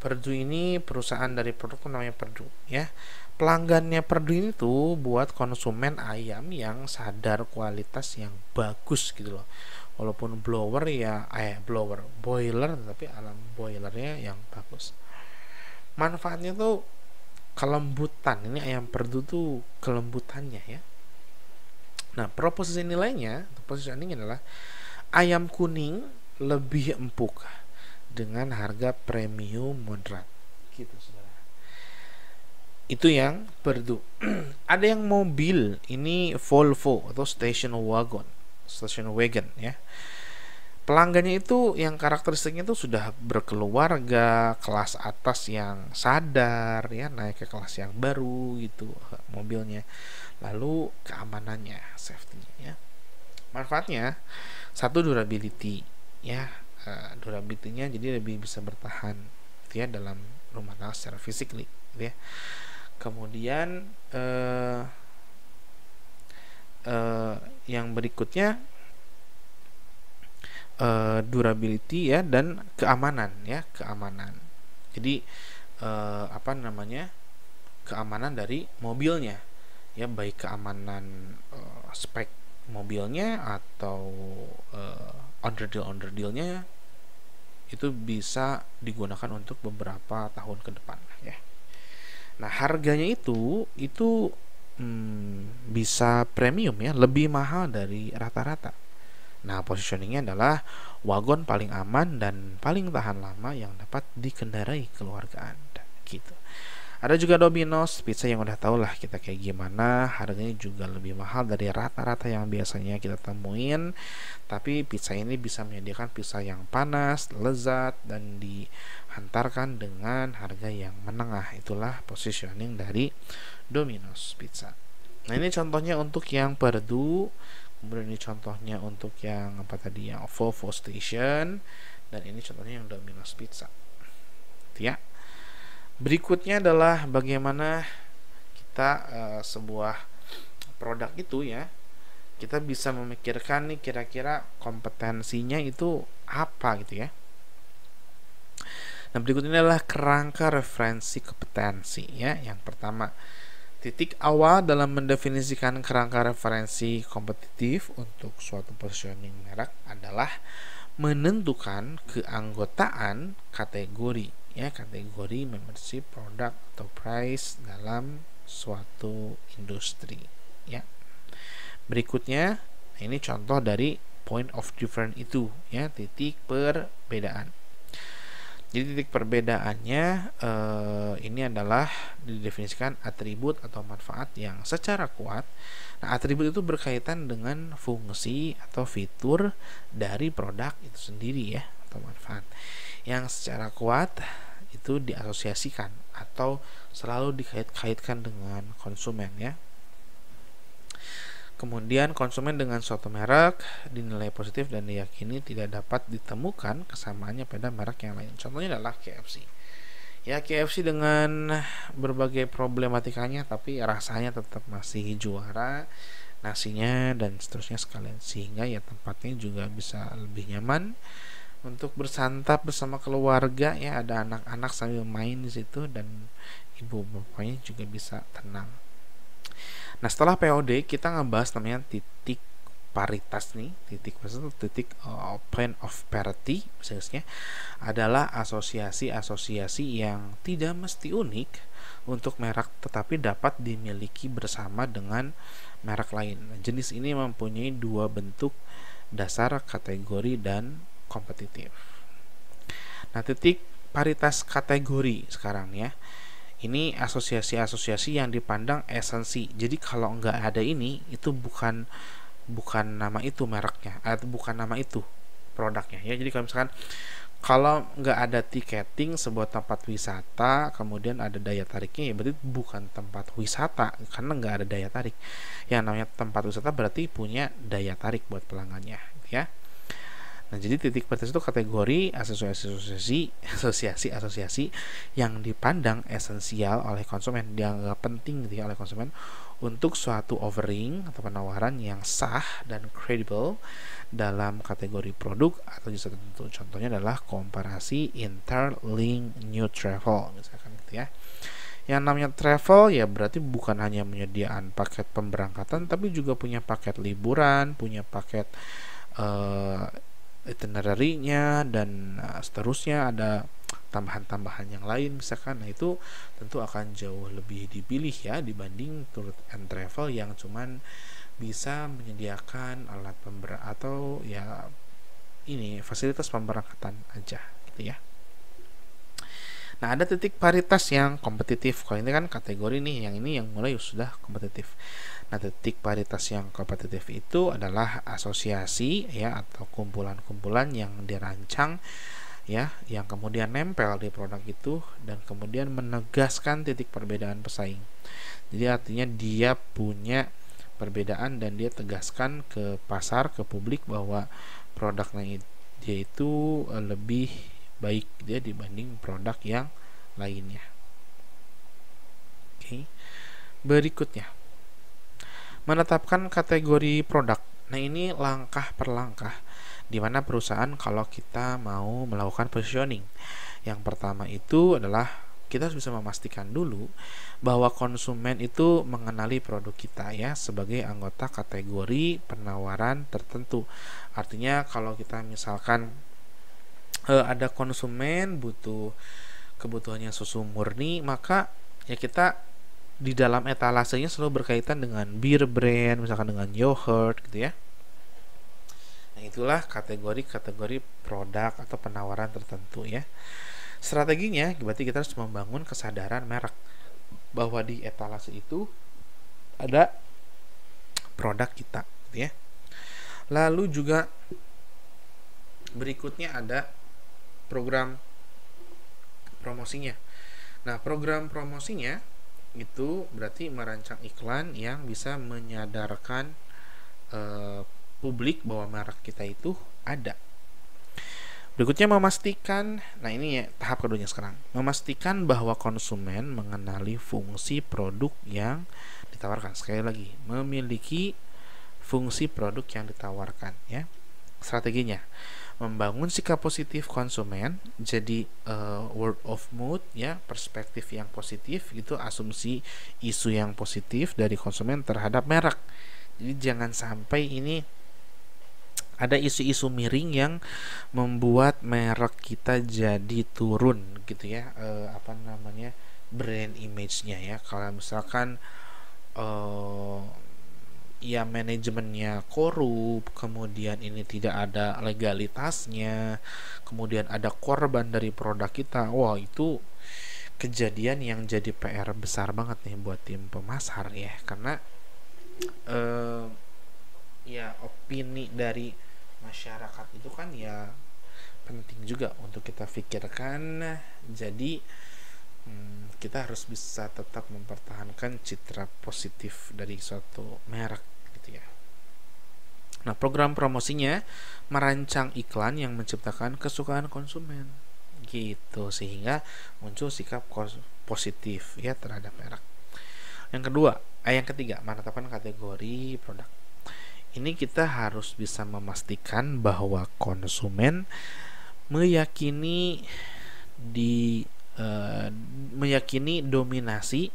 Perdue ini perusahaan dari produk namanya Perdue ya. Pelanggannya Perdue ini tuh buat konsumen ayam yang sadar kualitas yang bagus gitu loh. Walaupun boiler tapi alam boilernya yang bagus. Manfaatnya tuh kelembutan. Ini ayam Perdue tuh kelembutannya ya. Nah, proposisi nilainya, positioning adalah ayam kuning lebih empuk dengan harga premium moderat. Gitu, saudara. Itu yang Perdue. Ada yang mobil, ini Volvo atau station wagon ya. Pelanggannya itu yang karakteristiknya itu sudah berkeluarga, kelas atas yang sadar ya, naik ke kelas yang baru gitu mobilnya. Lalu keamanannya, safety-nya ya. Manfaatnya satu, durability ya. Durability-nya jadi lebih bisa bertahan ya dalam rumah tangga secara fisik gitu ya. Kemudian yang berikutnya durability ya, dan keamanan ya, keamanan. Jadi keamanan dari mobilnya ya, baik keamanan spek mobilnya atau onderdil-onderdilnya itu bisa digunakan untuk beberapa tahun ke depan ya. Nah, harganya itu bisa premium ya, lebih mahal dari rata-rata. Nah, positioningnya adalah wagon paling aman dan paling tahan lama yang dapat dikendarai keluarga Anda gitu. Ada juga Domino's Pizza yang udah tau lah kita kayak gimana. Harganya juga lebih mahal dari rata-rata yang biasanya kita temuin. Tapi pizza ini bisa menyediakan pizza yang panas, lezat, dan dihantarkan dengan harga yang menengah. Itulah positioning dari Domino's Pizza. Nah, ini contohnya untuk yang Perdue. Kemudian ini contohnya untuk yang yang Volvo Station. Dan ini contohnya yang Domino's Pizza ya. Berikutnya adalah bagaimana kita sebuah produk itu ya, kita bisa memikirkan nih kira-kira kompetensinya itu apa gitu ya. Nah, berikutnya adalah kerangka referensi kompetensi ya. Yang pertama, titik awal dalam mendefinisikan kerangka referensi kompetitif untuk suatu positioning merek adalah menentukan keanggotaan kategori ya, kategori membership produk atau price dalam suatu industri ya. Berikutnya, ini contoh dari point of difference itu ya, titik perbedaan. Jadi titik perbedaannya ini adalah didefinisikan atribut atau manfaat yang secara kuat. Nah, atribut itu berkaitan dengan fungsi atau fitur dari produk itu sendiri ya, atau manfaat yang secara kuat itu diasosiasikan atau selalu dikait-kaitkan dengan konsumen ya. Kemudian konsumen dengan suatu merek dinilai positif dan diyakini tidak dapat ditemukan kesamaannya pada merek yang lain. Contohnya adalah KFC. Ya, KFC dengan berbagai problematikanya tapi rasanya tetap masih juara, nasinya dan seterusnya sekalian, sehingga ya tempatnya juga bisa lebih nyaman untuk bersantap bersama keluarga ya, ada anak-anak sambil main di situ dan ibu bapaknya juga bisa tenang. Nah, setelah POD kita ngebahas namanya titik paritas nih. Titik point of parity misalnya adalah asosiasi-asosiasi yang tidak mesti unik untuk merek tetapi dapat dimiliki bersama dengan merek lain. Jenis ini mempunyai dua bentuk dasar, kategori dan kompetitif. Nah, titik paritas kategori sekarang ya. Ini asosiasi-asosiasi yang dipandang esensi. Jadi kalau nggak ada ini, itu bukan nama itu mereknya, atau bukan nama itu produknya ya. Jadi kalau misalkan kalau nggak ada tiketing sebuah tempat wisata, kemudian ada daya tariknya, ya berarti bukan tempat wisata karena nggak ada daya tarik. Yang namanya tempat wisata berarti punya daya tarik buat pelanggannya ya. Nah, jadi titik paritas itu kategori asosiasi yang dipandang esensial oleh konsumen, dianggap penting gitu ya oleh konsumen untuk suatu offering atau penawaran yang sah dan credible dalam kategori produk atau jasa tertentu. Contohnya adalah komparasi interlink new travel misalkan gitu ya. Yang namanya travel ya berarti bukan hanya menyediakan paket pemberangkatan tapi juga punya paket liburan, punya paket itinerary-nya dan seterusnya, ada tambahan-tambahan yang lain misalkan. Nah, itu tentu akan jauh lebih dipilih ya dibanding tour and travel yang cuman bisa menyediakan alat atau ya ini fasilitas pemberangkatan aja gitu ya. Nah, ada titik paritas yang kompetitif. Kalau ini kan kategori nih, yang ini yang mulai sudah kompetitif. Nah, titik paritas yang kompetitif itu adalah asosiasi ya atau kumpulan-kumpulan yang dirancang ya, yang kemudian nempel di produk itu dan kemudian menegaskan titik perbedaan pesaing. Jadi artinya dia punya perbedaan dan dia tegaskan ke pasar, ke publik bahwa produknya dia itu lebih baik dia dibanding produk yang lainnya. Oke. Berikutnya, menetapkan kategori produk. Nah, ini langkah per langkah di mana perusahaan kalau kita mau melakukan positioning. Yang pertama itu adalah kita harus bisa memastikan dulu bahwa konsumen itu mengenali produk kita ya sebagai anggota kategori penawaran tertentu. Artinya kalau kita misalkan ada konsumen butuh kebutuhannya susu murni, maka ya kita di dalam etalasenya selalu berkaitan dengan bir brand, misalkan dengan yogurt gitu ya. Nah, itulah kategori-kategori produk atau penawaran tertentu ya. Strateginya berarti kita harus membangun kesadaran merek bahwa di etalase itu ada produk kita gitu ya. Lalu juga berikutnya ada program promosinya. Nah, program promosinya itu berarti merancang iklan yang bisa menyadarkan publik bahwa merek kita itu ada. Berikutnya memastikan, nah ini ya tahap keduanya sekarang, memastikan bahwa konsumen mengenali fungsi produk yang ditawarkan. Sekali lagi, memiliki fungsi produk yang ditawarkan ya. Strateginya membangun sikap positif konsumen, jadi word of mouth ya, perspektif yang positif gitu, asumsi isu yang positif dari konsumen terhadap merek. Jadi jangan sampai ini ada isu-isu miring yang membuat merek kita jadi turun gitu ya, brand image-nya ya. Kalau misalkan ya manajemennya korup, kemudian ini tidak ada legalitasnya, kemudian ada korban dari produk kita, wah itu kejadian yang jadi PR besar banget nih buat tim pemasar ya, karena ya opini dari masyarakat itu kan ya penting juga untuk kita pikirkan. Jadi kita harus bisa tetap mempertahankan citra positif dari suatu merek gitu ya. Nah, program promosinya merancang iklan yang menciptakan kesukaan konsumen gitu sehingga muncul sikap positif ya terhadap merek. Yang ketiga, menetapkan kategori produk. Ini kita harus bisa memastikan bahwa konsumen meyakini dominasi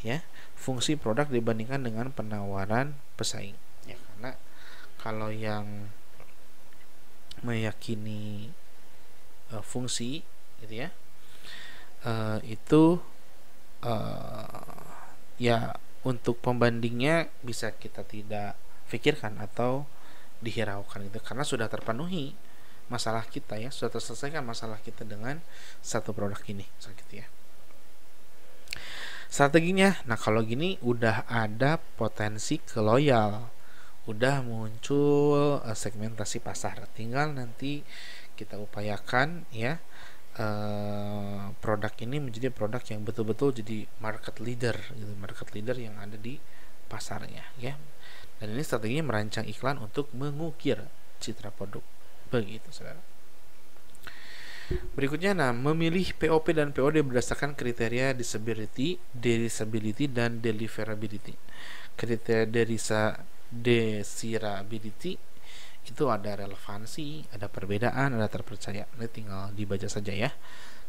ya fungsi produk dibandingkan dengan penawaran pesaing ya, karena kalau yang meyakini fungsi gitu ya, itu ya untuk pembandingnya bisa kita tidak pikirkan atau dihiraukan gitu, karena sudah terpenuhi masalah kita ya, sudah terselesaikan masalah kita dengan satu produk ini gitu ya. Strateginya, nah kalau gini udah ada potensi ke loyal, udah muncul segmentasi pasar, tinggal nanti kita upayakan ya produk ini menjadi produk yang betul-betul jadi market leader gitu, market leader yang ada di pasarnya ya. Dan ini strateginya merancang iklan untuk mengukir citra produk. Begitu, saudara. Berikutnya, memilih POP dan POD berdasarkan kriteria disability, dan deliverability. Kriteria desirability itu ada relevansi, ada perbedaan, ada terpercaya. Ini tinggal dibaca saja ya.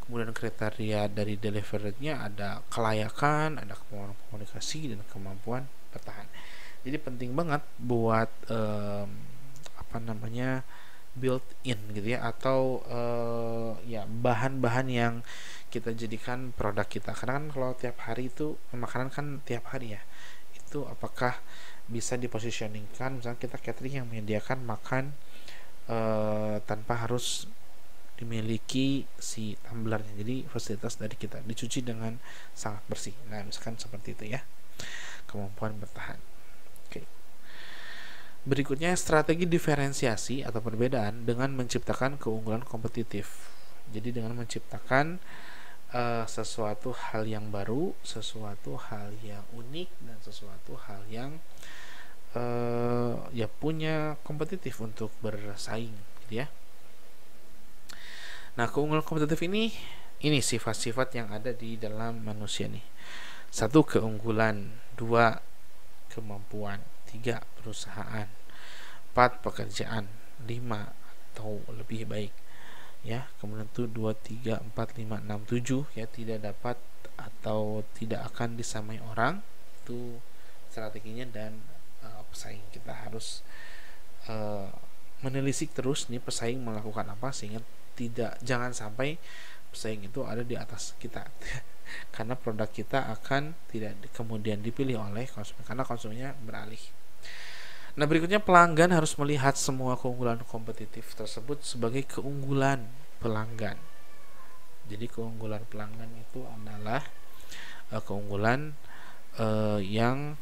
Kemudian kriteria dari delivery-nya ada kelayakan, ada kemampuan komunikasi, dan kemampuan bertahan. Jadi penting banget buat built in gitu ya, atau ya bahan-bahan yang kita jadikan produk kita. Karena kan kalau tiap hari itu makanan kan tiap hari ya, itu apakah bisa dipositioningkan, misalnya kita catering yang menyediakan makan tanpa harus dimiliki si tumblernya. Jadi fasilitas dari kita dicuci dengan sangat bersih. Nah, misalkan seperti itu ya, kemampuan bertahan. Oke. Berikutnya, strategi diferensiasi atau perbedaan dengan menciptakan keunggulan kompetitif. Jadi dengan menciptakan sesuatu hal yang baru, sesuatu hal yang unik, dan sesuatu hal yang ya punya kompetitif untuk bersaing, gitu ya. Nah, keunggulan kompetitif ini sifat-sifat yang ada di dalam manusia nih. 1, keunggulan. 2, kemampuan. 3, perusahaan. 4, pekerjaan. 5, atau lebih baik. Ya, kemudian itu 2, 3, 4, 5, 6, 7 ya, tidak dapat atau tidak akan disamai orang. Itu strateginya, dan pesaing kita harus menelisik terus nih pesaing melakukan apa, sehingga jangan sampai pesaing itu ada di atas kita karena produk kita akan tidak kemudian dipilih oleh konsumen karena konsumennya beralih. Nah, berikutnya, pelanggan harus melihat semua keunggulan kompetitif tersebut sebagai keunggulan pelanggan. Jadi keunggulan pelanggan itu adalah keunggulan yang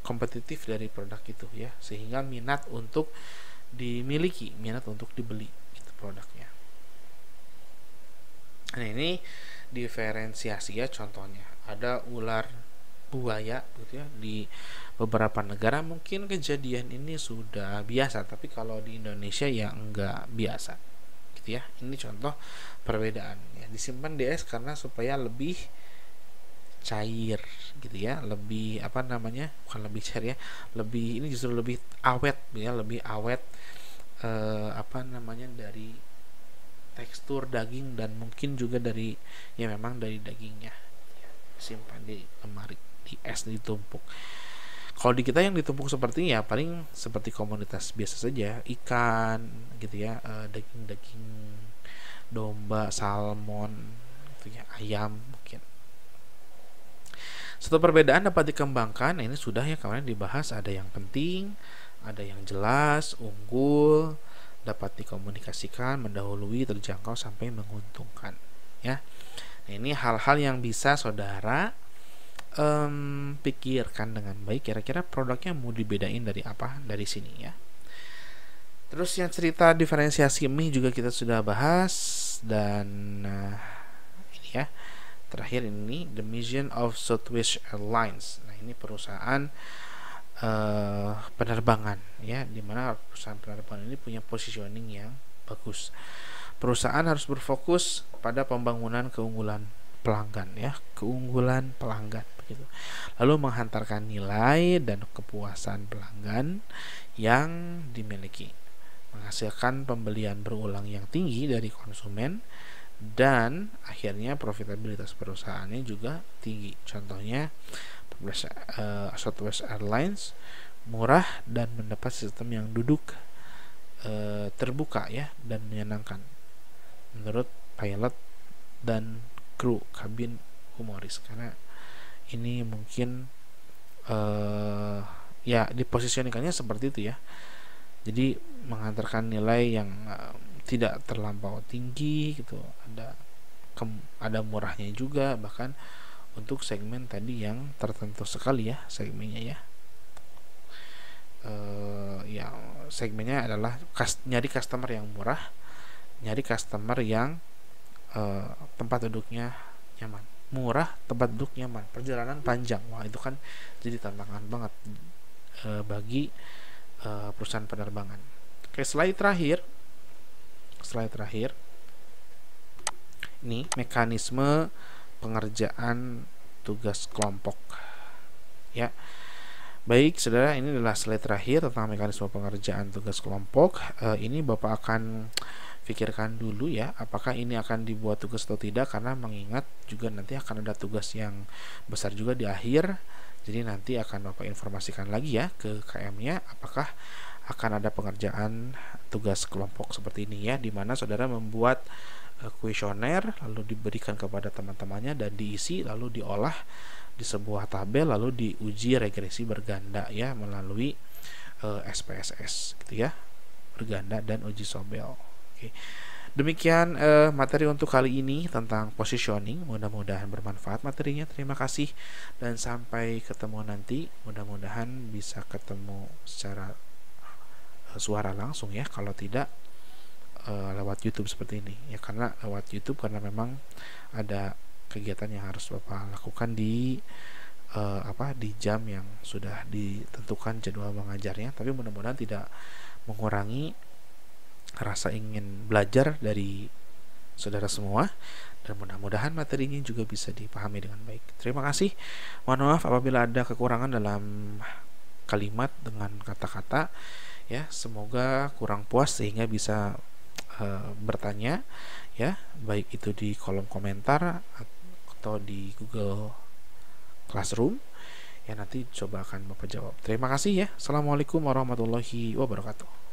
kompetitif dari produk itu ya, sehingga minat untuk dimiliki, minat untuk dibeli itu produknya. Nah, ini diferensiasi ya, contohnya ada ular buaya gitu ya. Di beberapa negara mungkin kejadian ini sudah biasa, tapi kalau di Indonesia ya enggak biasa gitu ya. Ini contoh perbedaan ya. Disimpan di es karena supaya lebih cair gitu ya, lebih bukan lebih cair ya, lebih ini justru lebih awet ya, lebih awet dari tekstur daging, dan mungkin juga dari ya memang dari dagingnya ya, simpan di lemari, di es ditumpuk. Kalau di kita yang ditumpuk seperti ya paling seperti komoditas biasa saja, ikan gitu ya, daging domba, salmon gitu ya, ayam mungkin. Satu perbedaan dapat dikembangkan. Nah, ini sudah ya kemarin dibahas, ada yang penting, ada yang jelas, unggul, dapat dikomunikasikan, mendahului, terjangkau, sampai menguntungkan ya. Nah, ini hal-hal yang bisa saudara pikirkan dengan baik, kira-kira produknya mau dibedain dari apa, dari sini ya. Terus yang cerita diferensiasi mie juga kita sudah bahas, dan ini ya, terakhir ini the mission of Southwest Airlines. Nah, ini perusahaan penerbangan ya, dimana perusahaan penerbangan ini punya positioning yang bagus. Perusahaan harus berfokus pada pembangunan keunggulan pelanggan ya, keunggulan pelanggan begitu. Lalu menghantarkan nilai dan kepuasan pelanggan yang dimiliki, menghasilkan pembelian berulang yang tinggi dari konsumen, dan akhirnya profitabilitas perusahaannya juga tinggi. Contohnya Southwest Airlines murah dan mendapat sistem yang duduk terbuka ya, dan menyenangkan menurut pilot dan kru kabin humoris, karena ini mungkin ya dipositioningkannya seperti itu ya. Jadi menghantarkan nilai yang tidak terlampau tinggi gitu, ada murahnya juga, bahkan untuk segmen tadi yang tertentu sekali ya segmennya ya. Ya segmennya adalah nyari customer yang murah, nyari customer yang tempat duduknya nyaman, murah, tempat duduk nyaman, perjalanan panjang. Wah, itu kan jadi tantangan banget bagi perusahaan penerbangan. Oke, slide terakhir ini mekanisme pengerjaan tugas kelompok ya. Baik saudara, ini adalah slide terakhir tentang mekanisme pengerjaan tugas kelompok. Ini Bapak akan pikirkan dulu ya, apakah ini akan dibuat tugas atau tidak, karena mengingat juga nanti akan ada tugas yang besar juga di akhir. Jadi nanti akan Bapak informasikan lagi ya ke KM-nya, apakah akan ada pengerjaan tugas kelompok seperti ini ya, di mana saudara membuat kuesioner, lalu diberikan kepada teman-temannya dan diisi, lalu diolah di sebuah tabel, lalu diuji regresi berganda ya melalui SPSS gitu ya, berganda dan uji sobel. Oke. Demikian materi untuk kali ini tentang positioning. Mudah-mudahan bermanfaat materinya. Terima kasih dan sampai ketemu nanti. Mudah-mudahan bisa ketemu secara suara langsung ya. Kalau tidak lewat YouTube seperti ini ya, karena lewat YouTube karena memang ada kegiatan yang harus Bapak lakukan di di jam yang sudah ditentukan jadwal mengajarnya. Tapi mudah-mudahan tidak mengurangi rasa ingin belajar dari saudara semua, dan mudah-mudahan materi ini juga bisa dipahami dengan baik. Terima kasih. Mohon maaf apabila ada kekurangan dalam kalimat dengan kata-kata ya. Semoga kurang puas sehingga bisa bertanya ya, baik itu di kolom komentar atau di Google Classroom ya, nanti coba akan Bapak jawab. Terima kasih ya. Assalamualaikum warahmatullahi wabarakatuh.